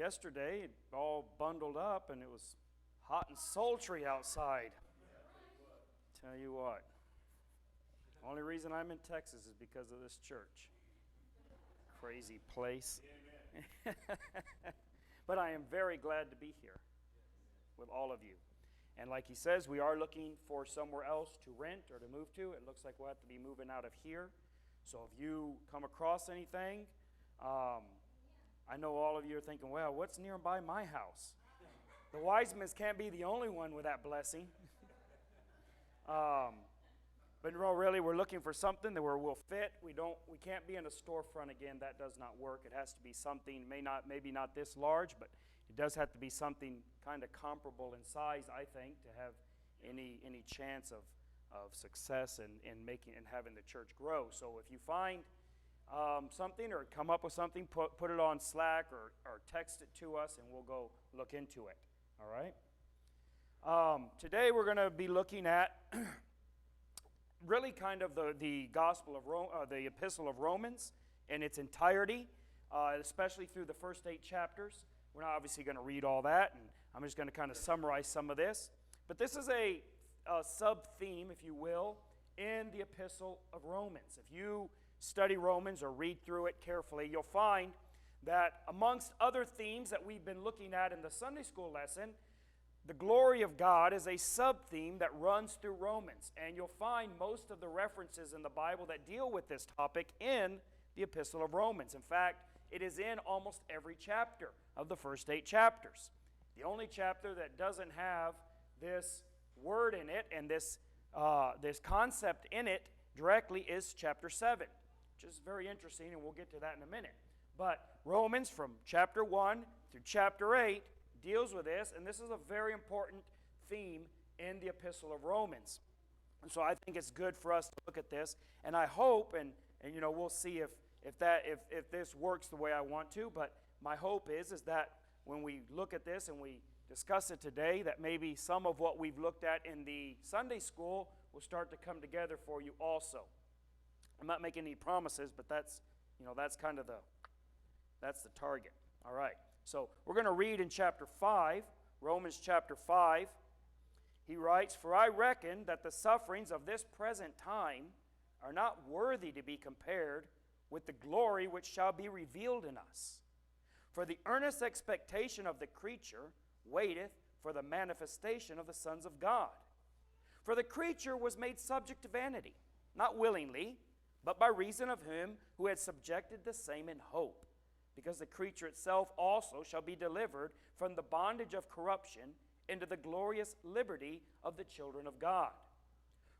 yesterday, all bundled up, and it was hot and sultry outside. Tell you what, only reason I'm in Texas is because of this church. Crazy place. But I am very glad to be here with all of you. And like he says, we are looking for somewhere else to rent or to move to. It looks like we'll have to be moving out of here. So if you come across anything, I know all of you are thinking, well, what's nearby my house? The Wisemans can't be the only one with that blessing. But no, really, we're looking for something that where we'll fit. We can't be in a storefront again. That does not work. It has to be something, maybe not this large, but it does have to be something kind of comparable in size, I think, to have any chance of success in making and having the church grow. So if you find something or come up with something, put it on Slack or text it to us, and we'll go look into it. All right? Today we're going to be looking at really kind of the Gospel of the Epistle of Romans in its entirety, especially through the first 8 chapters. We're not obviously going to read all that, and I'm just going to kind of summarize some of this. But this is a sub-theme, if you will, in the Epistle of Romans. If you study Romans or read through it carefully, you'll find that amongst other themes that we've been looking at in the Sunday school lesson, the glory of God is a sub-theme that runs through Romans. And you'll find most of the references in the Bible that deal with this topic in the Epistle of Romans. In fact, it is in almost every chapter of the first 8 chapters. The only chapter that doesn't have this word in it and this concept in it directly is chapter 7, which is very interesting, and we'll get to that in a minute. But Romans from chapter 1 through chapter 8 deals with this, and this is a very important theme in the Epistle of Romans. And so I think it's good for us to look at this, and I hope, and you know, we'll see if this works the way I want to, but my hope is that when we look at this and we discuss it today, that maybe some of what we've looked at in the Sunday school will start to come together for you also. I'm not making any promises, but that's kind of that's the target. All right. So we're going to read in chapter 5, Romans chapter 5. He writes, "For I reckon that the sufferings of this present time are not worthy to be compared with the glory which shall be revealed in us. For the earnest expectation of the creature waiteth for the manifestation of the sons of God. For the creature was made subject to vanity, not willingly, but by reason of him who had subjected the same in hope, because the creature itself also shall be delivered from the bondage of corruption into the glorious liberty of the children of God.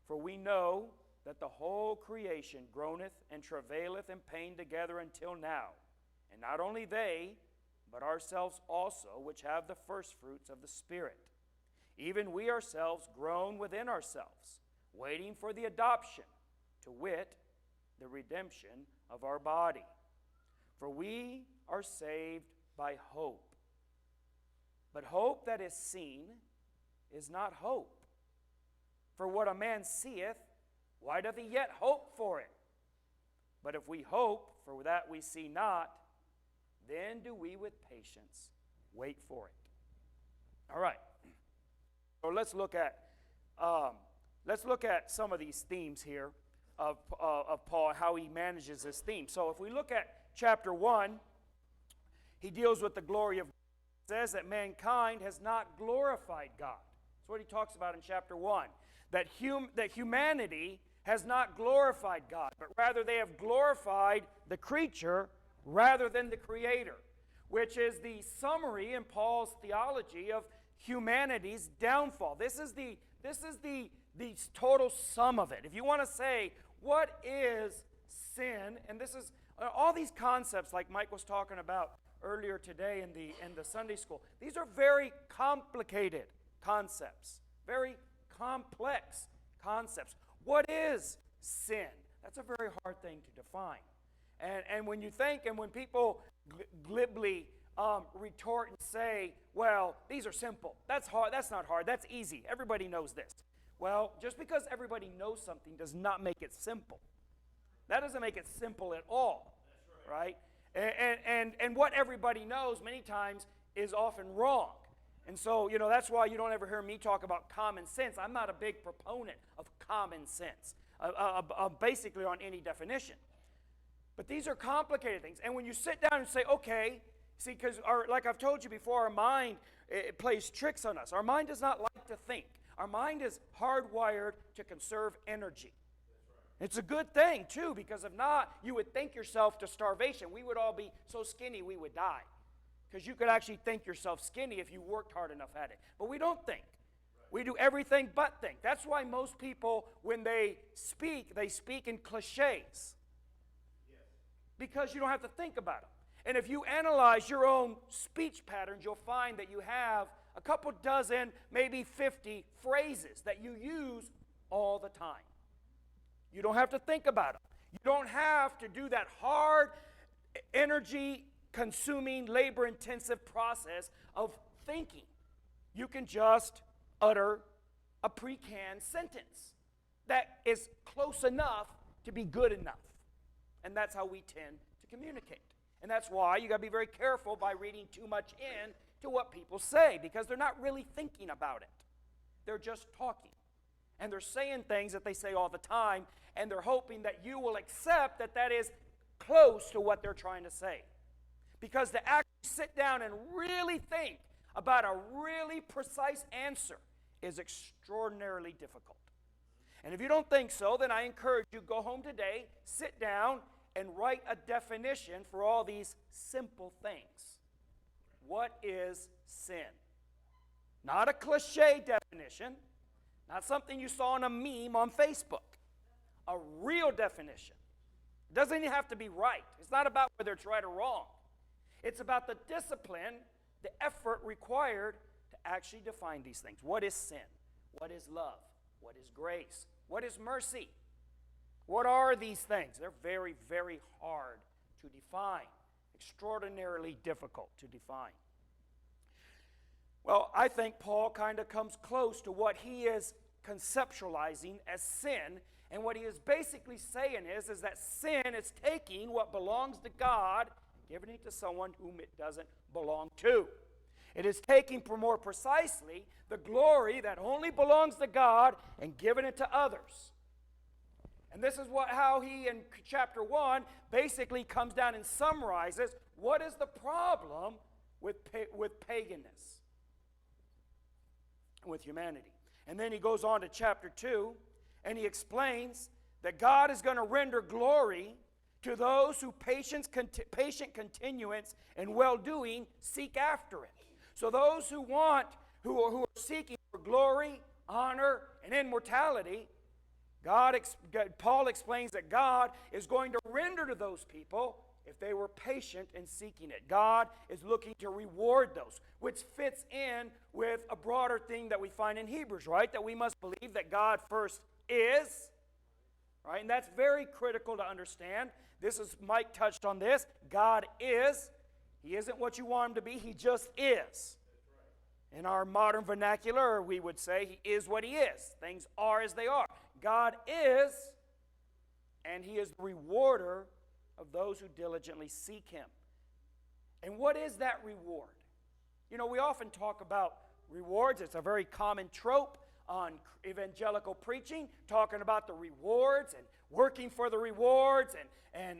For we know that the whole creation groaneth and travaileth in pain together until now. And not only they, but ourselves also, which have the firstfruits of the Spirit. Even we ourselves groan within ourselves, waiting for the adoption, to wit, the redemption of our body. For we are saved by hope. But hope that is seen is not hope. For what a man seeth, why doth he yet hope for it? But if we hope for that we see not, then do we with patience wait for it." All right. So let's look at some of these themes here of Paul, how he manages this theme. So if we look at chapter 1, he deals with the glory of God. It says that mankind has not glorified God. That's what he talks about in chapter 1. That humanity has not glorified God, but rather they have glorified the creature rather than the Creator, which is the summary in Paul's theology of humanity's downfall. This is the total sum of it. If you want to say, what is sin? And this is all these concepts like Mike was talking about earlier today in the Sunday school. These are very complicated concepts, very complex concepts. What is sin? That's a very hard thing to define. And when you think, and when people glibly retort and say, well, these are simple. That's hard. That's not hard. That's easy. Everybody knows this. Well, just because everybody knows something does not make it simple. That doesn't make it simple at all, right? And what everybody knows many times is often wrong. And so, that's why you don't ever hear me talk about common sense. I'm not a big proponent of common sense, basically on any definition. But these are complicated things. And when you sit down and say, okay, see, because like I've told you before, our mind, it plays tricks on us. Our mind does not like to think. Our mind is hardwired to conserve energy. It's a good thing, too, because if not, you would think yourself to starvation. We would all be so skinny we would die. Because you could actually think yourself skinny if you worked hard enough at it. But we don't think. We do everything but think. That's why most people, when they speak in cliches. Because you don't have to think about them. And if you analyze your own speech patterns, you'll find that you have a couple dozen, maybe 50 phrases that you use all the time. You don't have to think about them. You don't have to do that hard, energy-consuming, labor-intensive process of thinking. You can just utter a pre-canned sentence that is close enough to be good enough. And that's how we tend to communicate. And that's why you got to be very careful by reading too much into what people say, because they're not really thinking about it. They're just talking. And they're saying things that they say all the time, and they're hoping that you will accept that that is close to what they're trying to say. Because to actually sit down and really think about a really precise answer is extraordinarily difficult. And if you don't think so, then I encourage you, go home today, sit down, and write a definition for all these simple things. What is sin? Not a cliche definition, not something you saw in a meme on Facebook. A real definition. It doesn't even have to be right. It's not about whether it's right or wrong. It's about the discipline, the effort required to actually define these things. What is sin? What is love? What is grace? What is mercy? What are these things? They're very, very hard to define. Extraordinarily difficult to define. Well, I think Paul kind of comes close to what he is conceptualizing as sin. And what he is basically saying is that sin is taking what belongs to God, giving it to someone whom it doesn't belong to. It is taking, more precisely, the glory that only belongs to God and giving it to others. And this is how he, in chapter 1, basically comes down and summarizes what is the problem with paganness, with humanity. And then he goes on to chapter 2, and he explains that God is going to render glory to those who patient continuance and well-doing seek after it. So those who are seeking for glory, honor, and immortality, Paul explains that God is going to render to those people if they were patient in seeking it. God is looking to reward those, which fits in with a broader thing that we find in Hebrews, right? That we must believe that God first is, right? And that's very critical to understand. Mike touched on this. God is. He isn't what you want him to be. He just is. In our modern vernacular, we would say he is what he is. Things are as they are. God is, and he is the rewarder of those who diligently seek him. And what is that reward? We often talk about rewards. It's a very common trope on evangelical preaching, talking about the rewards and working for the rewards and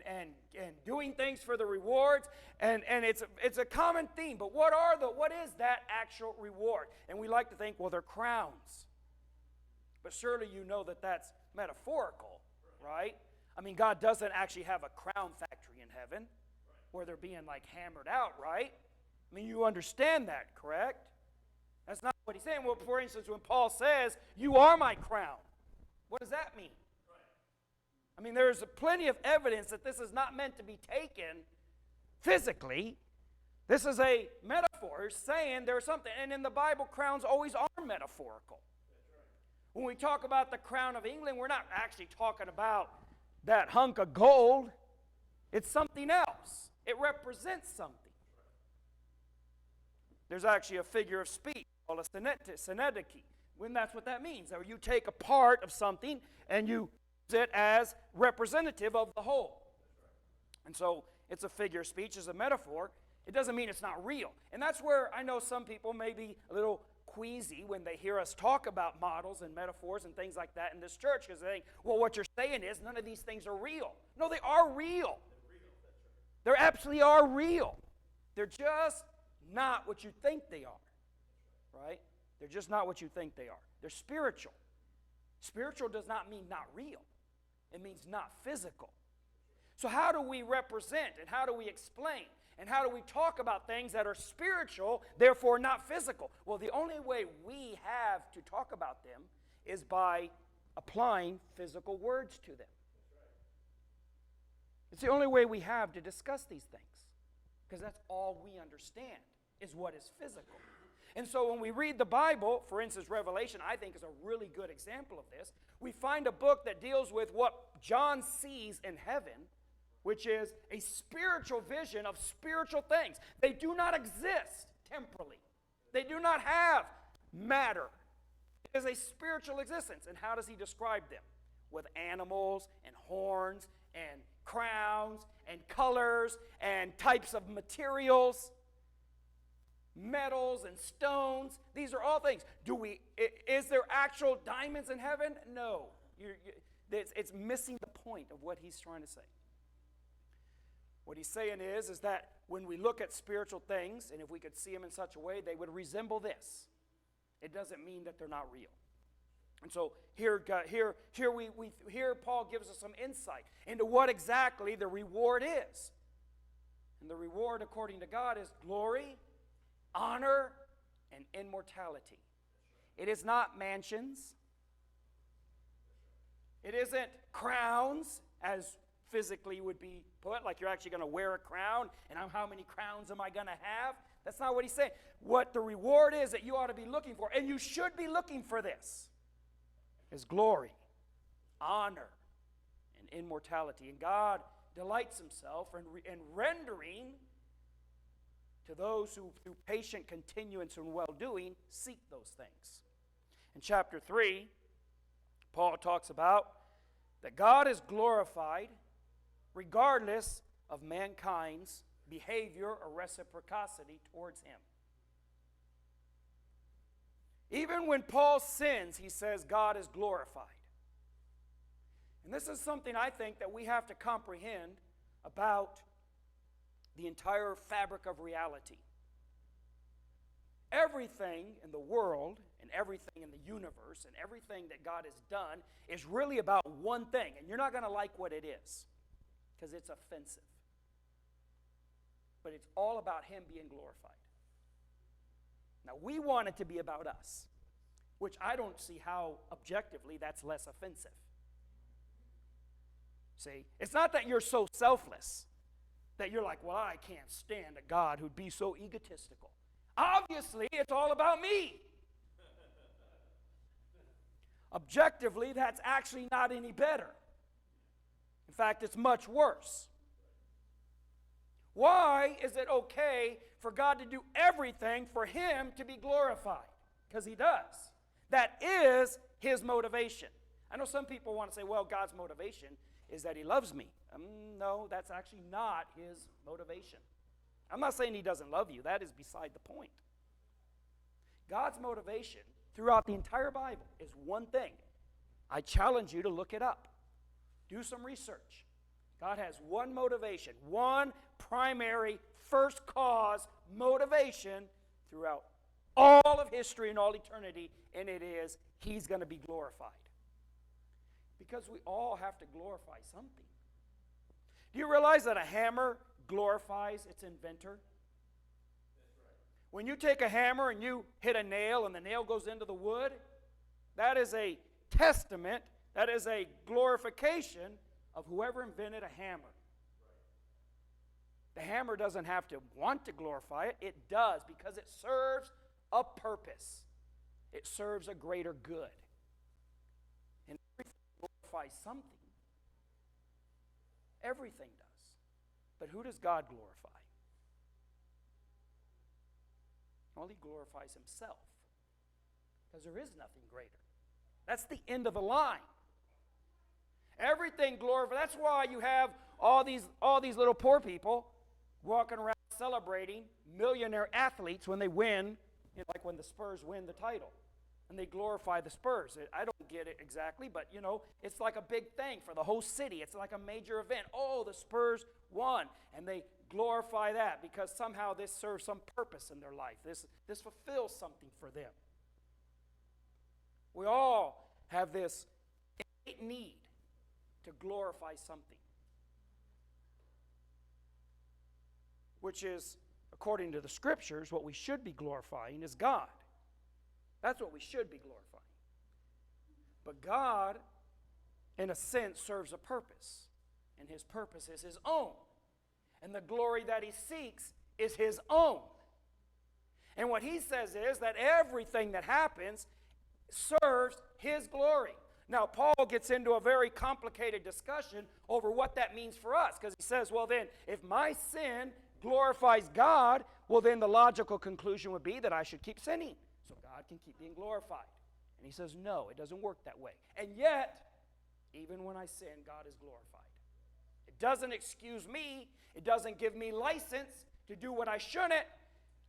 doing things for the rewards. And it's a common theme. But what is that actual reward? And we like to think, well, they're crowns. But surely you know that that's metaphorical, right? I mean, God doesn't actually have a crown factory in heaven where they're being hammered out, right? I mean, you understand that, correct? That's not what he's saying. Well, for instance, when Paul says, you are my crown, what does that mean? I mean, there's plenty of evidence that this is not meant to be taken physically. This is a metaphor saying there's something. And in the Bible, crowns always are metaphorical. When we talk about the crown of England, we're not actually talking about that hunk of gold. It's something else. It represents something. There's actually a figure of speech called a synecdoche, when that's what that means. Or you take a part of something and you use it as representative of the whole. And so it's a figure of speech, it's a metaphor, it doesn't mean it's not real. And that's where I know some people may be a little queasy when they hear us talk about models and metaphors and things like that in this church, because they think, well, what you're saying is none of these things are real. No, they are real. They absolutely are real. They're just not what you think they are, right? They're just not what you think they are. They're spiritual. Spiritual does not mean not real. It means not physical. So how do we represent and how do we explain and how do we talk about things that are spiritual, therefore not physical? Well, the only way we have to talk about them is by applying physical words to them. It's the only way we have to discuss these things, because that's all we understand is what is physical. And so when we read the Bible, for instance, Revelation, I think is a really good example of this. We find a book that deals with what John sees in heaven, which is a spiritual vision of spiritual things. They do not exist temporally. They do not have matter. It is a spiritual existence. And how does he describe them? With animals and horns and crowns and colors and types of materials, metals and stones. These are all things. Is there actual diamonds in heaven? No. It's missing the point of what he's trying to say. What he's saying is that when we look at spiritual things, and if we could see them in such a way, they would resemble this. It doesn't mean that they're not real. And so here Paul gives us some insight into what exactly the reward is. And the reward, according to God, is glory, honor, and immortality. It is not mansions. It isn't crowns, as physically would be put, like you're actually going to wear a crown, and how many crowns am I going to have? That's not what he's saying. What the reward is that you ought to be looking for, and you should be looking for this, is glory, honor, and immortality. And God delights himself in rendering to those who, through patient continuance and well-doing, seek those things. In chapter 3, Paul talks about that God is glorified regardless of mankind's behavior or reciprocity towards him. Even when Paul sins, he says God is glorified. And this is something I think that we have to comprehend about the entire fabric of reality. Everything in the world and everything in the universe and everything that God has done is really about one thing. And you're not going to like what it is, because it's offensive. But it's all about him being glorified. Now, we want it to be about us, which I don't see how objectively that's less offensive. See, it's not that you're so selfless that you're like, well, I can't stand a God who'd be so egotistical. Obviously, it's all about me. Objectively, that's actually not any better. In fact, it's much worse. Why is it okay for God to do everything for him to be glorified? Because he does. That is his motivation. I know some people want to say, well, God's motivation is that he loves me. No, that's actually not his motivation. I'm not saying he doesn't love you. That is beside the point. God's motivation throughout the entire Bible is one thing. I challenge you to look it up. Do some research. God has one motivation, one primary, first cause motivation throughout all of history and all eternity, and it is he's going to be glorified. Because we all have to glorify something. Do you realize that a hammer glorifies its inventor? That's right. When you take a hammer and you hit a nail and the nail goes into the wood, that is a testament, that is a glorification of whoever invented a hammer. Right. The hammer doesn't have to want to glorify it. It does, because it serves a purpose. It serves a greater good. And everything glorifies something. Everything does. But who does God glorify? Well, he glorifies himself. Because there is nothing greater. That's the end of the line. Everything glorified. That's why you have all these little poor people walking around celebrating millionaire athletes when they win, like when the Spurs win the title. And they glorify the Spurs. I don't get it exactly, but it's like a big thing for the whole city. It's like a major event. Oh, the Spurs won. And they glorify that because somehow this serves some purpose in their life. This fulfills something for them. We all have this innate need to glorify something, which is, according to the Scriptures, what we should be glorifying is God. That's what we should be glorifying. But God, in a sense, serves a purpose. And His purpose is His own. And the glory that He seeks is His own. And what He says is that everything that happens serves His glory. Now, Paul gets into a very complicated discussion over what that means for us. Because he says, well then, if my sin glorifies God, well then the logical conclusion would be that I should keep sinning, so God can keep being glorified. And he says, no, it doesn't work that way. And yet, even when I sin, God is glorified. It doesn't excuse me. It doesn't give me license to do what I shouldn't.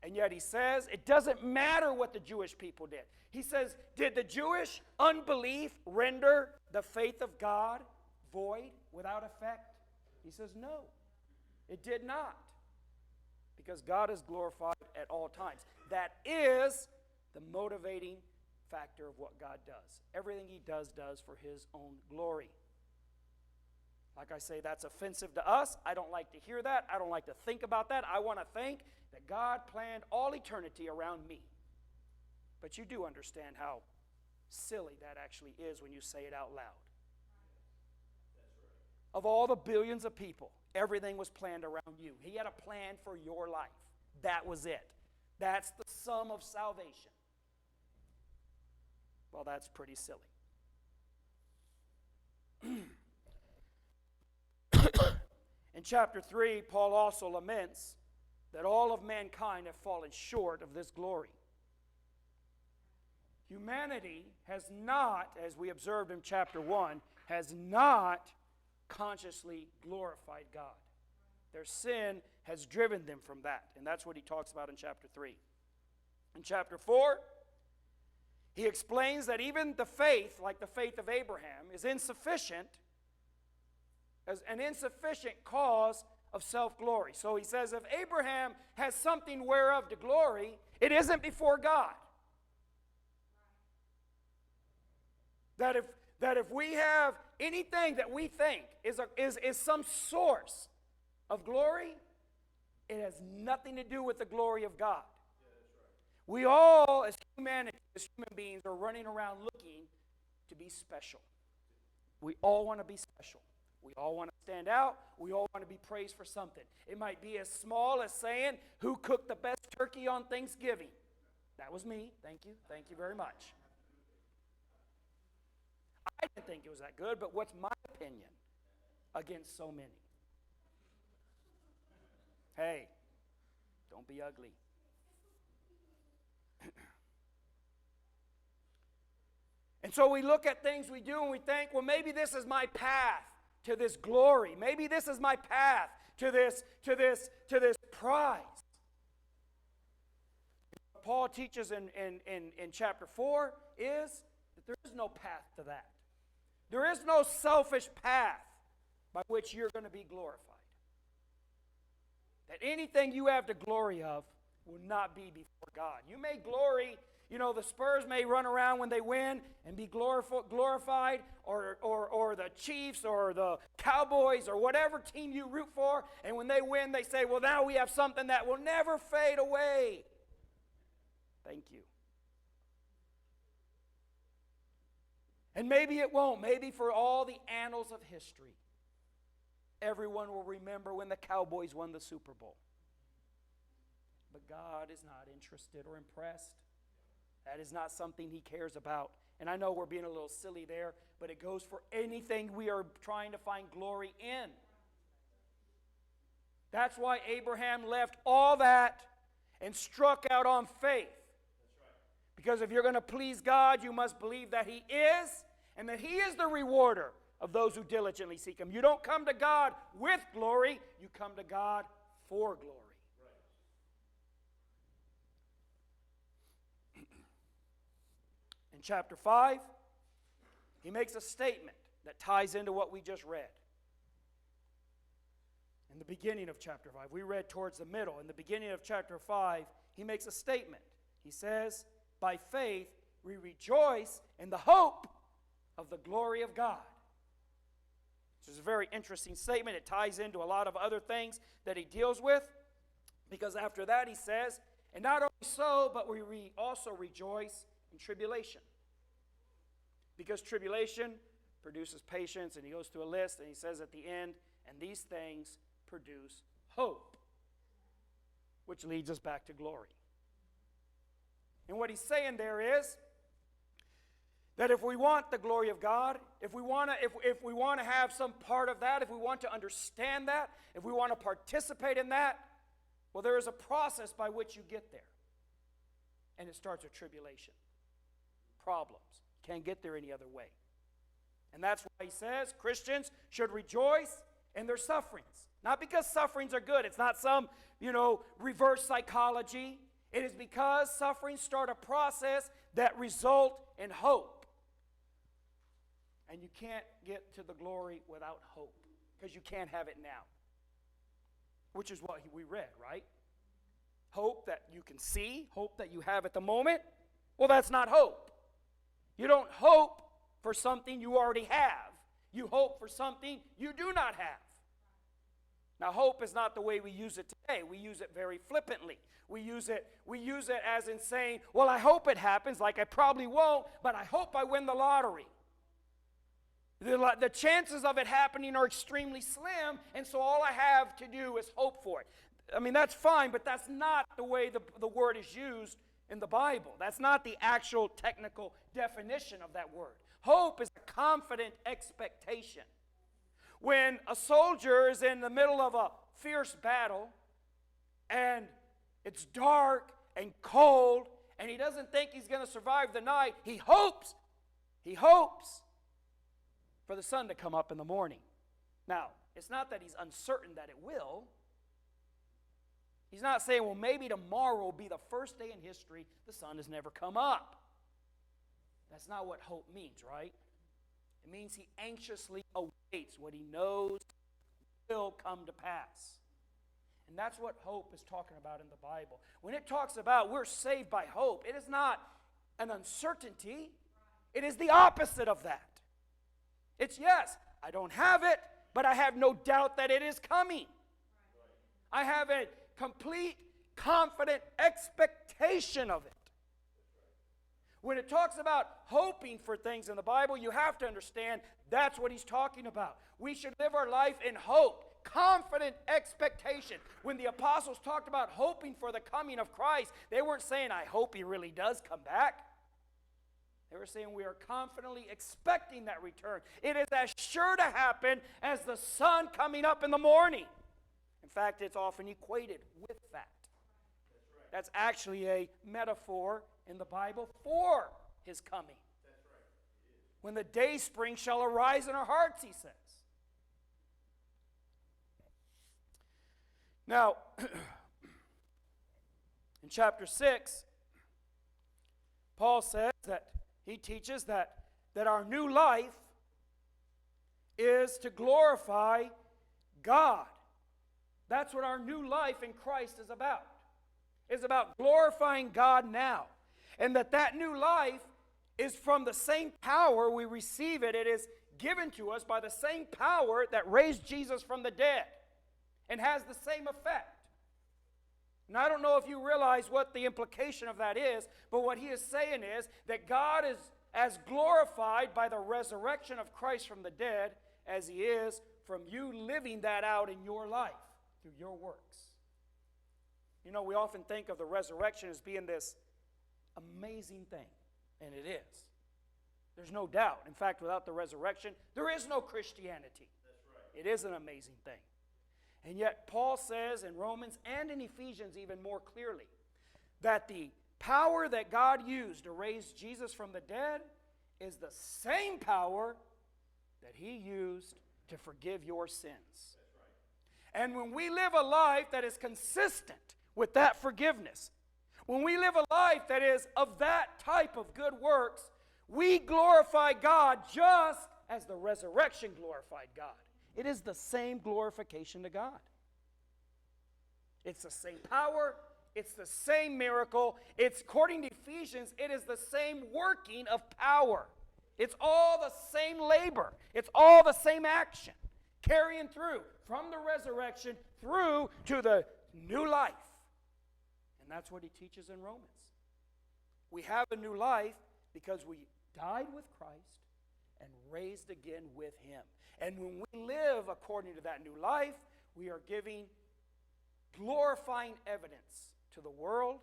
And yet he says, it doesn't matter what the Jewish people did. He says, did the Jewish unbelief render the faith of God void, without effect? He says, no, it did not. Because God is glorified at all times. That is the motivating factor of what God does. Everything He does for His own glory. Like I say, that's offensive to us. I don't like to hear that. I don't like to think about that. I want to think that God planned all eternity around me. But you do understand how silly that actually is when you say it out loud. Of all the billions of people, everything was planned around you. He had a plan for your life. That was it. That's the sum of salvation. Well, that's pretty silly. In chapter 3, Paul also laments that all of mankind have fallen short of this glory. Humanity has not, as we observed in chapter 1, has not consciously glorified God. Their sin has driven them from that. And that's what he talks about in chapter 3. In chapter 4, he explains that even the faith, like the faith of Abraham, is insufficient, as an insufficient cause of self-glory. So he says if Abraham has something whereof to glory, it isn't before God. That if we have anything that we think is some source of glory, it has nothing to do with the glory of God. Yeah, that's right. We all, as humanity, as human beings, are running around looking to be special. We all want to be special. We all want to stand out. We all want to be praised for something. It might be as small as saying, who cooked the best turkey on Thanksgiving? That was me. Thank you. Thank you very much. I didn't think it was that good, but what's my opinion against so many? Hey, don't be ugly. And so we look at things we do and we think, well, maybe this is my path to this glory. Maybe this is my path to this prize. What Paul teaches in chapter 4 is that there is no path to that. There is no selfish path by which you're going to be glorified. That anything you have to glory of will not be before God. You may glory, the Spurs may run around when they win and be glorified, or the Chiefs or the Cowboys or whatever team you root for, and when they win they say, well, now we have something that will never fade away. Thank you. And maybe it won't. Maybe for all the annals of history, everyone will remember when the Cowboys won the Super Bowl. But God is not interested or impressed. That is not something He cares about. And I know we're being a little silly there, but it goes for anything we are trying to find glory in. That's why Abraham left all that and struck out on faith. Because if you're going to please God, you must believe that He is, and that He is the rewarder of those who diligently seek Him. You don't come to God with glory, you come to God for glory. In chapter 5, he makes a statement that ties into what we just read. In the beginning of chapter 5, we read towards the middle. In the beginning of chapter 5, he makes a statement. He says, by faith we rejoice in the hope of the glory of God. This is a very interesting statement. It ties into a lot of other things that he deals with. Because after that he says, and not only so, but we also rejoice in tribulation. Because tribulation produces patience, and he goes through a list, and he says at the end, and these things produce hope, which leads us back to glory. And what he's saying there is that if we want the glory of God, if we want to have some part of that, if we want to understand that, if we want to participate in that, well, there is a process by which you get there. And it starts with tribulation, problems. Can't get there any other way. And that's why he says Christians should rejoice in their sufferings. Not because sufferings are good. It's not some, reverse psychology. It is because sufferings start a process that result in hope. And you can't get to the glory without hope, because you can't have it now. Which is what we read, right? Hope that you can see, hope that you have at the moment. Well, that's not hope. You don't hope for something you already have. You hope for something you do not have. Now, hope is not the way we use it today. We use it very flippantly. We use it as in saying, well, I hope it happens, like I probably won't, but I hope I win the lottery. The chances of it happening are extremely slim, and so all I have to do is hope for it. I mean, that's fine, but that's not the way the word is used in the Bible. That's not the actual technical definition of that word. Hope is a confident expectation. When a soldier is in the middle of a fierce battle, and it's dark and cold, and he doesn't think he's going to survive the night, he hopes for the sun to come up in the morning. Now, it's not that he's uncertain that it will. He's not saying, well, maybe tomorrow will be the first day in history the sun has never come up. That's not what hope means, right? It means he anxiously awaits what he knows will come to pass. And that's what hope is talking about in the Bible. When it talks about we're saved by hope, it is not an uncertainty. It is the opposite of that. It's, yes, I don't have it, but I have no doubt that it is coming. I have a complete, confident expectation of it. When it talks about hoping for things in the Bible, you have to understand that's what he's talking about. We should live our life in hope, confident expectation. When the apostles talked about hoping for the coming of Christ, they weren't saying, I hope he really does come back. They were saying we are confidently expecting that return. It is as sure to happen as the sun coming up in the morning. In fact, it's often equated with that. That's actually a metaphor in the Bible for his coming. When the day spring shall arise in our hearts, he says. Now, in chapter 6, Paul says that he teaches that our new life is to glorify God. That's what our new life in Christ is about. It's about glorifying God now. And that new life is from the same power we receive it. It is given to us by the same power that raised Jesus from the dead and has the same effect. And I don't know if you realize what the implication of that is, but what he is saying is that God is as glorified by the resurrection of Christ from the dead as he is from you living that out in your life through your works. You know, we often think of the resurrection as being this amazing thing, and it is. There's no doubt. In fact, without the resurrection, there is no Christianity. That's right. It is an amazing thing. And yet Paul says in Romans and in Ephesians even more clearly that the power that God used to raise Jesus from the dead is the same power that He used to forgive your sins. And when we live a life that is consistent with that forgiveness, when we live a life that is of that type of good works, we glorify God just as the resurrection glorified God. It is the same glorification to God. It's the same power. It's the same miracle. It's, according to Ephesians, it is the same working of power. It's all the same labor. It's all the same action, carrying through from the resurrection through to the new life. And that's what he teaches in Romans. We have a new life because we died with Christ and raised again with Him. And when we live according to that new life, we are giving glorifying evidence to the world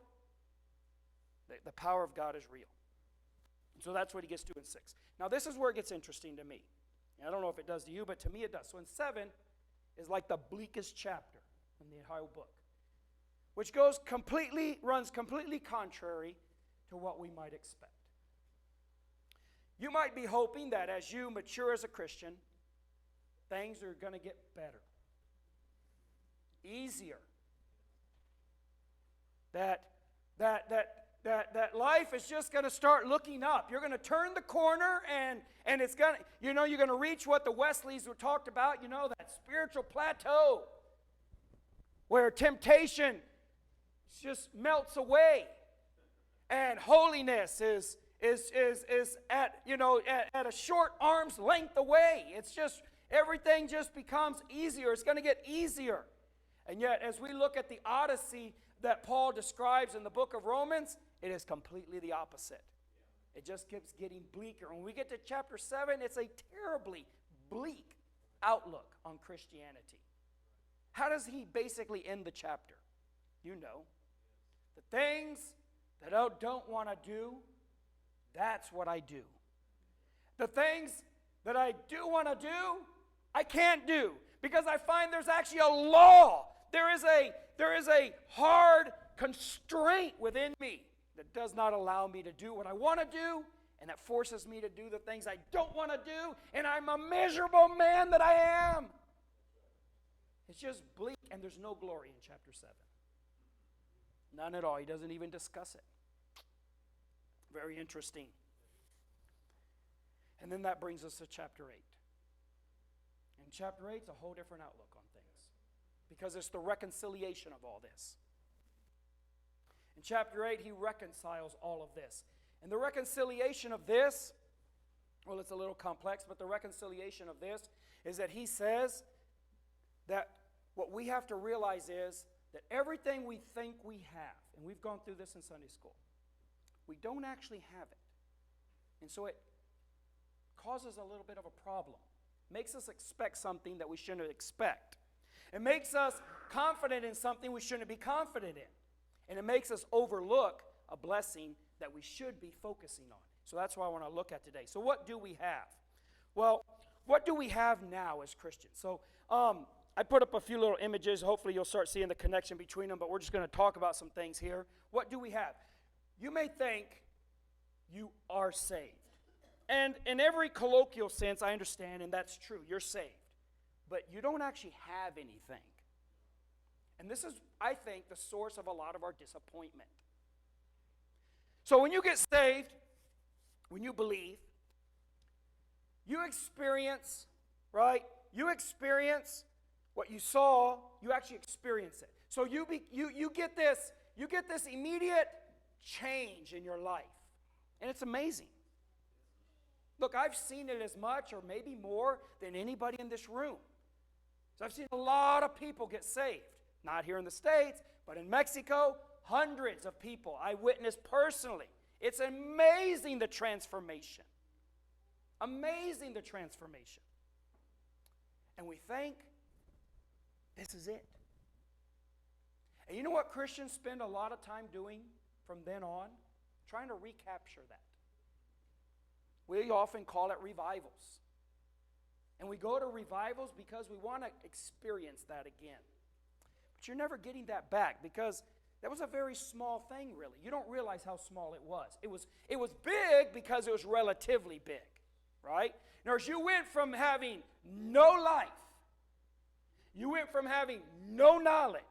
that the power of God is real. And so that's what he gets to in 6. Now this is where it gets interesting to me. And I don't know if it does to you, but to me it does. So in 7 is like the bleakest chapter in the entire book, which runs completely contrary to what we might expect. You might be hoping that as you mature as a Christian, things are going to get better, easier. That life is just going to start looking up. You're going to turn the corner and it's going to, you're going to reach what the Wesleys were talked about, that spiritual plateau where temptation just melts away and holiness is at a short arm's length away. It's just, everything just becomes easier. It's going to get easier. And yet, as we look at the Odyssey that Paul describes in the book of Romans, it is completely the opposite. It just keeps getting bleaker. When we get to chapter 7, it's a terribly bleak outlook on Christianity. How does he basically end the chapter? You know. The things that I don't want to do, that's what I do. The things that I do want to do, I can't do. Because I find there's actually a law. There is a hard constraint within me that does not allow me to do what I want to do, and that forces me to do the things I don't want to do, and I'm a miserable man that I am. It's just bleak, and there's no glory in chapter 7. None at all. He doesn't even discuss it. Very interesting. And then that brings us to chapter 8. And chapter 8 is a whole different outlook on things, because it's the reconciliation of all this. In chapter 8, he reconciles all of this. And the reconciliation of this, well, it's a little complex, but the reconciliation of this is that he says that what we have to realize is that everything we think we have, and we've gone through this in Sunday school, we don't actually have it. And so it causes a little bit of a problem. Makes us expect something that we shouldn't expect. It makes us confident in something we shouldn't be confident in. And it makes us overlook a blessing that we should be focusing on. So that's what I want to look at today. So what do we have? Well, what do we have now as Christians? So I put up a few little images. Hopefully you'll start seeing the connection between them, but we're just going to talk about some things here. What do we have? You may think you are saved. And in every colloquial sense, I understand, and that's true. You're saved. But you don't actually have anything. And this is, I think, the source of a lot of our disappointment. So when you get saved, when you believe, you experience, right? You experience what you saw, you actually experience it. So you get this immediate change in your life. And it's amazing. Look, I've seen it as much or maybe more than anybody in this room. So I've seen a lot of people get saved. Not here in the States, but in Mexico, hundreds of people I witnessed personally. It's amazing the transformation. Amazing the transformation. And we think this is it. And you know what Christians spend a lot of time doing from then on? Trying to recapture that. We often call it revivals. And we go to revivals because we want to experience that again. But you're never getting that back because that was a very small thing, really. You don't realize how small it was. It was big because it was relatively big. right? In other words, you went from having no life, you went from having no knowledge,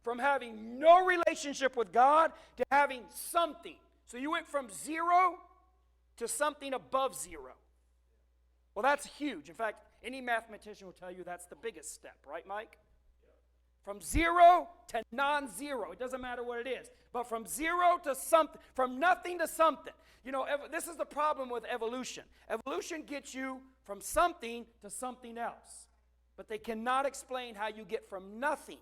from having no relationship with God to having something. So you went from zero to something above zero. Well, that's huge. In fact, any mathematician will tell you that's the biggest step, right, Mike? From zero to non-zero. It doesn't matter what it is. But from zero to something, from nothing to something. You know, this is the problem with evolution. Evolution gets you from something to something else. But they cannot explain how you get from nothing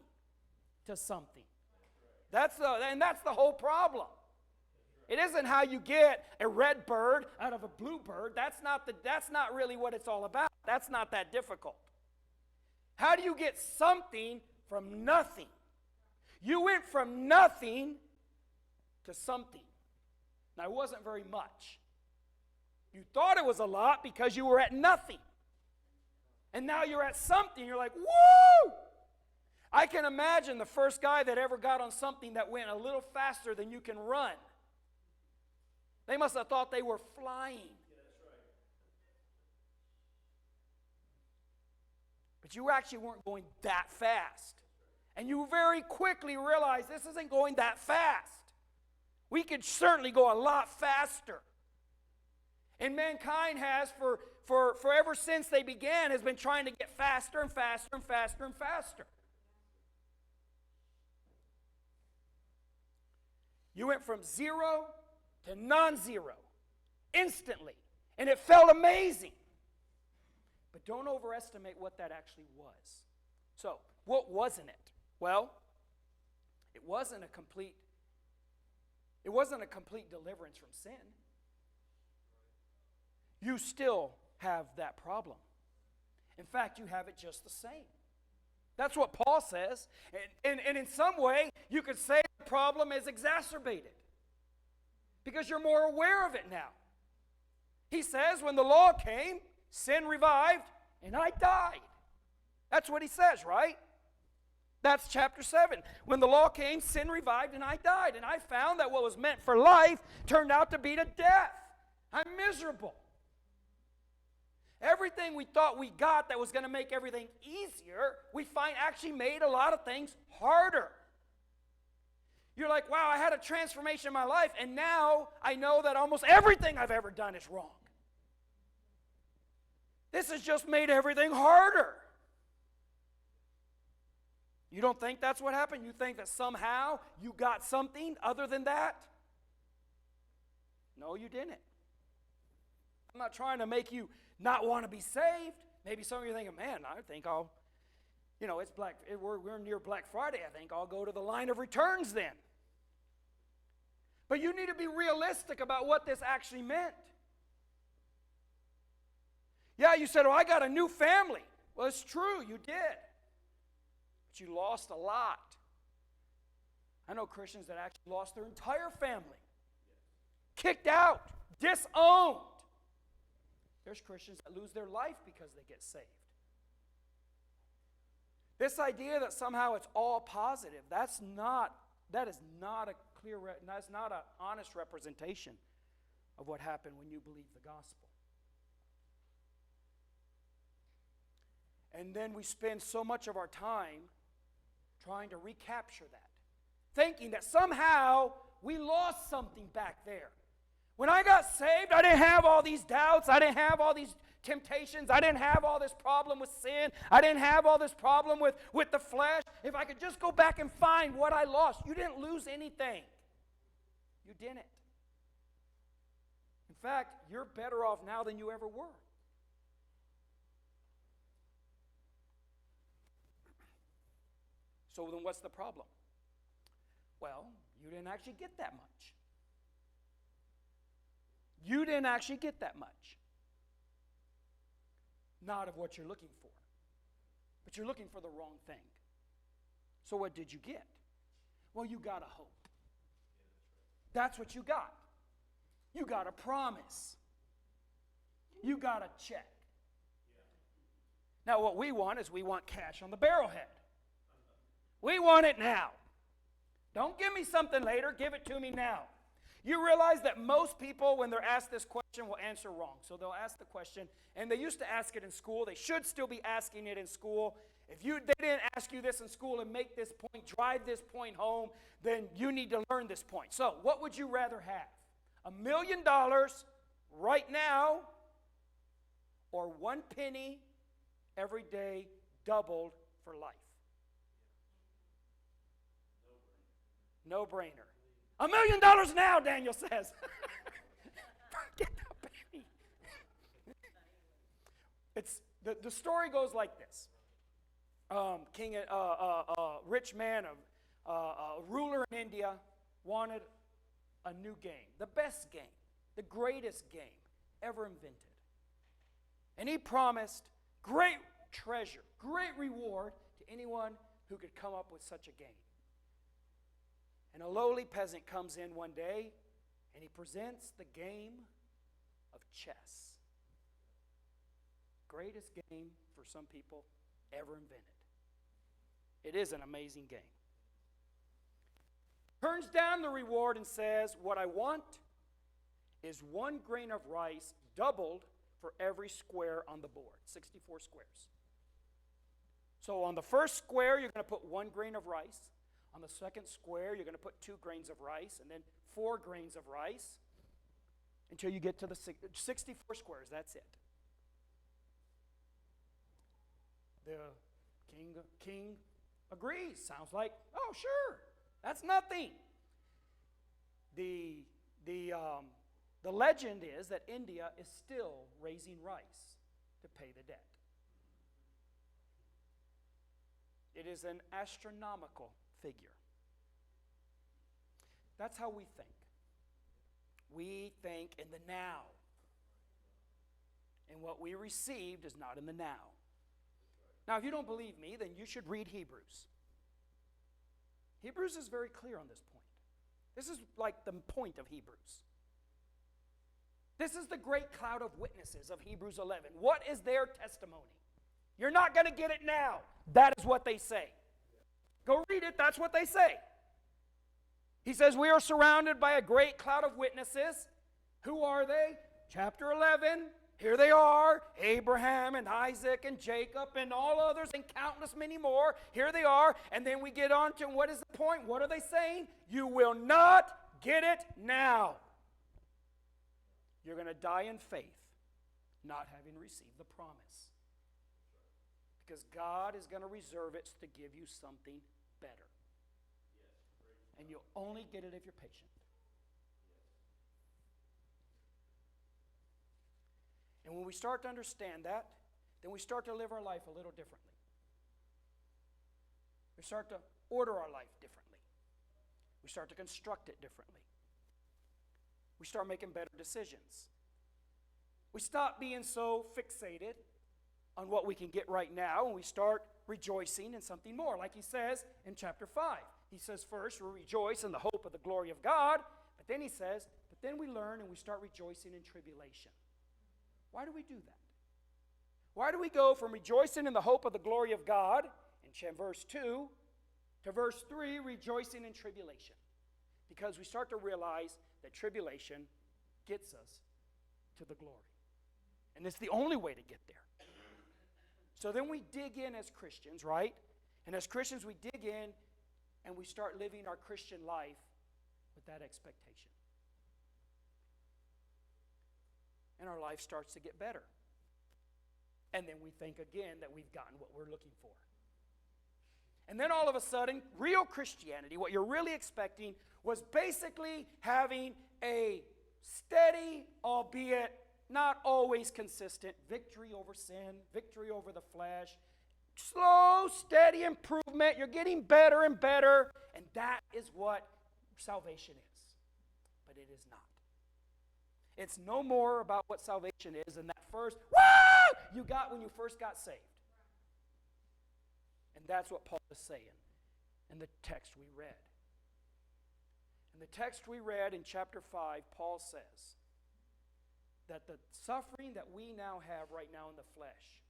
to something. That's the whole problem. It isn't how you get a red bird out of a blue bird. That's not really what it's all about. That's not that difficult. How do you get something from nothing? You went from nothing to something. Now, it wasn't very much. You thought it was a lot because you were at nothing. And now you're at something. You're like, woo! I can imagine the first guy that ever got on something that went a little faster than you can run. They must have thought they were flying. Yeah, that's right. But you actually weren't going that fast. And you very quickly realized this isn't going that fast. We could certainly go a lot faster. And mankind has, for ever since they began, has been trying to get faster and faster and faster and faster. You went from zero to non-zero instantly. And it felt amazing. But don't overestimate what that actually was. So, what wasn't it? Well, it wasn't a complete deliverance from sin. You still have that problem. In fact, you have it just the same. That's what Paul says. And in some way, you could say the problem is exacerbated because you're more aware of it now. He says, when the law came, sin revived, and I died. That's what he says, right? That's chapter 7. When the law came, sin revived, and I died. And I found that what was meant for life turned out to be to death. I'm miserable. Everything we thought we got that was going to make everything easier, we find actually made a lot of things harder. You're like, wow, I had a transformation in my life, and now I know that almost everything I've ever done is wrong. This has just made everything harder. You don't think that's what happened? You think that somehow you got something other than that? No, you didn't. I'm not trying to make you not want to be saved. Maybe some of you are thinking, man, I think I'll, it's we're near Black Friday. I think I'll go to the line of returns then. But you need to be realistic about what this actually meant. Yeah, you said, oh, I got a new family. Well, it's true, you did. But you lost a lot. I know Christians that actually lost their entire family. Kicked out, disowned. There's Christians that lose their life because they get saved. This idea that somehow it's all positive, that is not an honest representation of what happened when you believe the gospel. And then we spend so much of our time trying to recapture that, thinking that somehow we lost something back there. When I got saved, I didn't have all these doubts. I didn't have all these temptations. I didn't have all this problem with sin. I didn't have all this problem with the flesh. If I could just go back and find what I lost. You didn't lose anything. You didn't. In fact, you're better off now than you ever were. So then what's the problem? Well, you didn't actually get that much. You didn't actually get that much. Not of what you're looking for. But you're looking for the wrong thing. So what did you get? Well, you got a hope. That's what you got. You got a promise. You got a check. Now what we want is we want cash on the barrelhead. We want it now. Don't give me something later. Give it to me now. You realize that most people, when they're asked this question, will answer wrong. So they'll ask the question, and they used to ask it in school. They should still be asking it in school. If they didn't ask you this in school and make this point, drive this point home, then you need to learn this point. So what would you rather have? $1 million right now, or 1 penny every day doubled for life? No brainer. $1 million now, Daniel says. Forget the penny. The story goes like this. Rich man, a ruler in India, wanted a new game, the best game, the greatest game ever invented. And he promised great treasure, great reward to anyone who could come up with such a game. And a lowly peasant comes in one day, and he presents the game of chess. Greatest game for some people ever invented. It is an amazing game. Turns down the reward and says, what I want is 1 grain of rice doubled for every square on the board, 64 squares. So on the first square, you're going to put 1 grain of rice. On the second square, you're going to put 2 grains of rice, and then 4 grains of rice until you get to the 64 squares. That's it. The king agrees. Sounds like, oh, sure, that's nothing. The legend is that India is still raising rice to pay the debt. It is an astronomical figure. That's how we think. We think in the now. And what we received is not in the now. Now, if you don't believe me, then you should read Hebrews. Hebrews is very clear on this point. This is like the point of Hebrews. This is the great cloud of witnesses of Hebrews 11. What is their testimony? You're not going to get it now. That is what they say. Go read it. That's what they say. He says, we are surrounded by a great cloud of witnesses. Who are they? Chapter 11. Here they are, Abraham and Isaac and Jacob and all others and countless many more. Here they are. And then we get on to what is the point? What are they saying? You will not get it now. You're going to die in faith, not having received the promise. Because God is going to reserve it to give you something better. And you'll only get it if you're patient. And when we start to understand that, then we start to live our life a little differently. We start to order our life differently. We start to construct it differently. We start making better decisions. We stop being so fixated on what we can get right now, and we start rejoicing in something more. Like he says in chapter 5. He says first, we rejoice in the hope of the glory of God. But then he says, but then we learn and we start rejoicing in tribulation. Why do we do that? Why do we go from rejoicing in the hope of the glory of God, in verse 2, to verse 3, rejoicing in tribulation? Because we start to realize that tribulation gets us to the glory. And it's the only way to get there. So then we dig in as Christians, right? And as Christians, we dig in and we start living our Christian life with that expectation. And our life starts to get better. And then we think again that we've gotten what we're looking for. And then all of a sudden, real Christianity, what you're really expecting, was basically having a steady, albeit not always consistent, victory over sin, victory over the flesh, slow, steady improvement. You're getting better and better. And that is what salvation is. But it is not. It's no more about what salvation is than that first, woo, you got when you first got saved. And that's what Paul is saying in the text we read. In the text we read in chapter 5, Paul says that the suffering that we now have right now in the flesh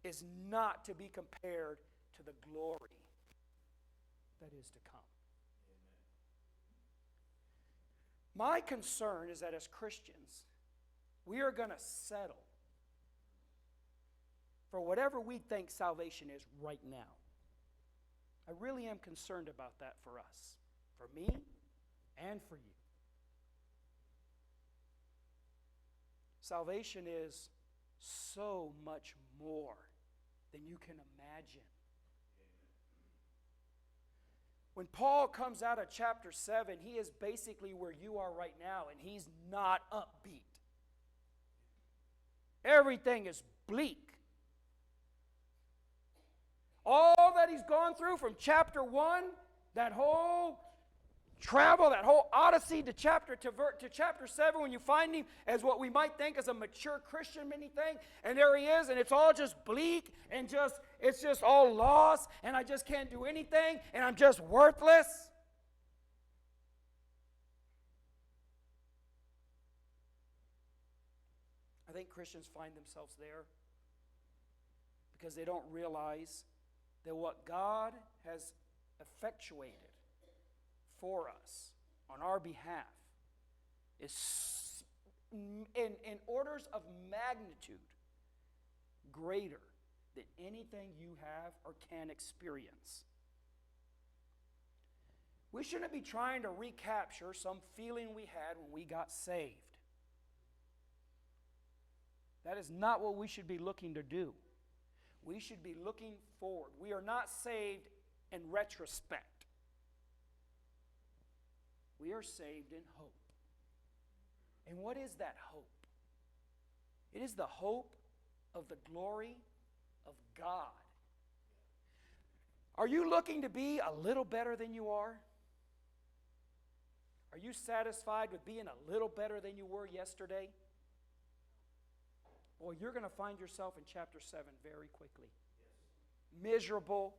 is not to be compared to the glory that is to come. My concern is that as Christians, we are going to settle for whatever we think salvation is right now. I really am concerned about that for us, for me and for you. Salvation is so much more than you can imagine. When Paul comes out of chapter 7, he is basically where you are right now, and he's not upbeat. Everything is bleak. All that he's gone through from chapter 1, that whole travel, that whole odyssey to chapter 7, when you find him as what we might think as a mature Christian, many things, and there he is, and it's all just bleak, and it's just all lost, and I just can't do anything, and I'm just worthless. I think Christians find themselves there because they don't realize that what God has effectuated for us on our behalf is in orders of magnitude greater than anything you have or can experience. We shouldn't be trying to recapture some feeling we had when we got saved. That is not what we should be looking to do. We should be looking forward. We are not saved in retrospect. We are saved in hope. And what is that hope? It is the hope of the glory of God. Are you looking to be a little better than you are? Are you satisfied with being a little better than you were yesterday? Well, you're going to find yourself in chapter 7 very quickly. Miserable,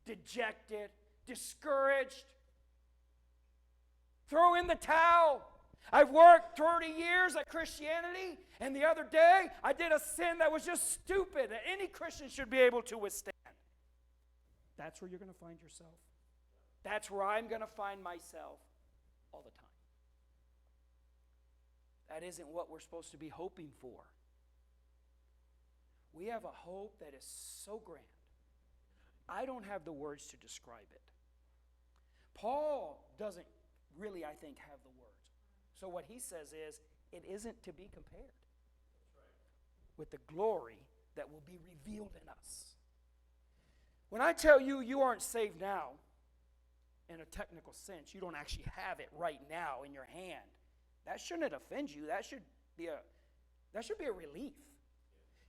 dejected, discouraged. Throw in the towel. I've worked 30 years at Christianity, and the other day I did a sin that was just stupid that any Christian should be able to withstand. That's where you're going to find yourself. That's where I'm going to find myself all the time. That isn't what we're supposed to be hoping for. We have a hope that is so grand. I don't have the words to describe it. Paul doesn't really, I think, have the words. So what he says is, it isn't to be compared with the glory that will be revealed in us. When I tell you you aren't saved now, in a technical sense, you don't actually have it right now in your hand, that shouldn't offend you. That should be a relief.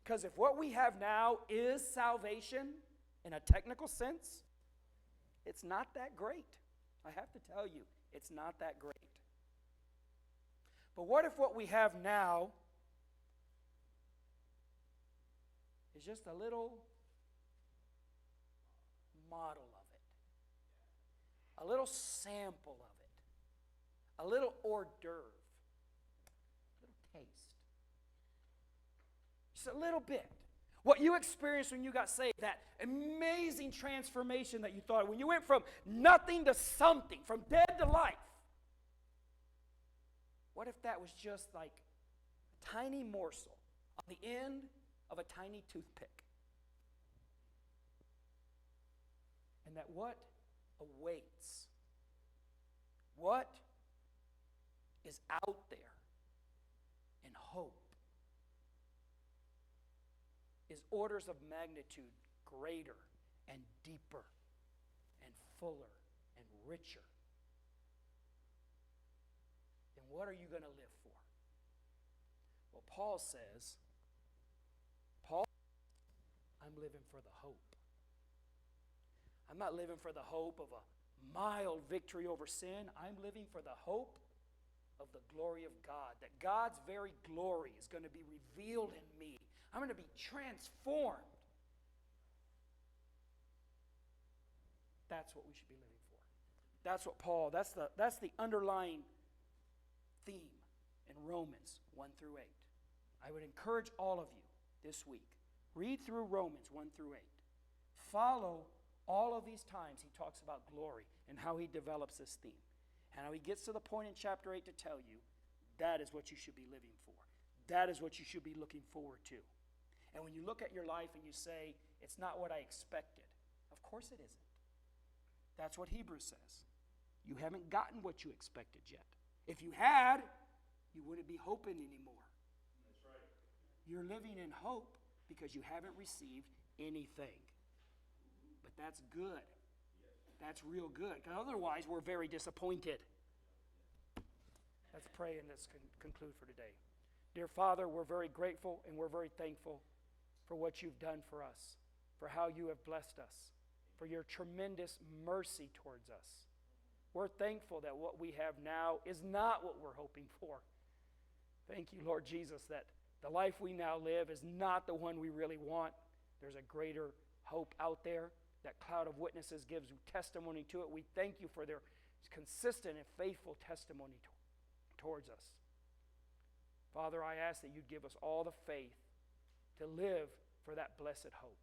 Because if what we have now is salvation in a technical sense, it's not that great. I have to tell you, it's not that great. But what if what we have now is just a little model of it, a little sample of it, a little hors d'oeuvre, a little taste? Just a little bit. What you experienced when you got saved, that amazing transformation that you thought, when you went from nothing to something, from dead to life. What if that was just like a tiny morsel on the end of a tiny toothpick? And that what awaits, what is out there in hope, is orders of magnitude greater and deeper and fuller and richer. Then what are you going to live for? Well, Paul says, I'm living for the hope. I'm not living for the hope of a mild victory over sin. I'm living for the hope of the glory of God, that God's very glory is going to be revealed in me. I'm going to be transformed. That's what we should be living for. That's what Paul, that's the underlying theme in Romans 1 through 8. I would encourage all of you this week, read through Romans 1 through 8. Follow all of these times he talks about glory and how he develops this theme. And how he gets to the point in chapter 8 to tell you, that is what you should be living for. That is what you should be looking forward to. And when you look at your life and you say, it's not what I expected, of course it isn't. That's what Hebrews says. You haven't gotten what you expected yet. If you had, you wouldn't be hoping anymore. That's right. You're living in hope because you haven't received anything. But that's good. That's real good. Because otherwise, we're very disappointed. Let's pray and let's conclude for today. Dear Father, we're very grateful and we're very thankful for what you've done for us, for how you have blessed us, for your tremendous mercy towards us. We're thankful that what we have now is not what we're hoping for. Thank you, Lord Jesus, that the life we now live is not the one we really want. There's a greater hope out there. That cloud of witnesses gives testimony to it. We thank you for their consistent and faithful testimony towards us. Father, I ask that you'd give us all the faith to live for that blessed hope.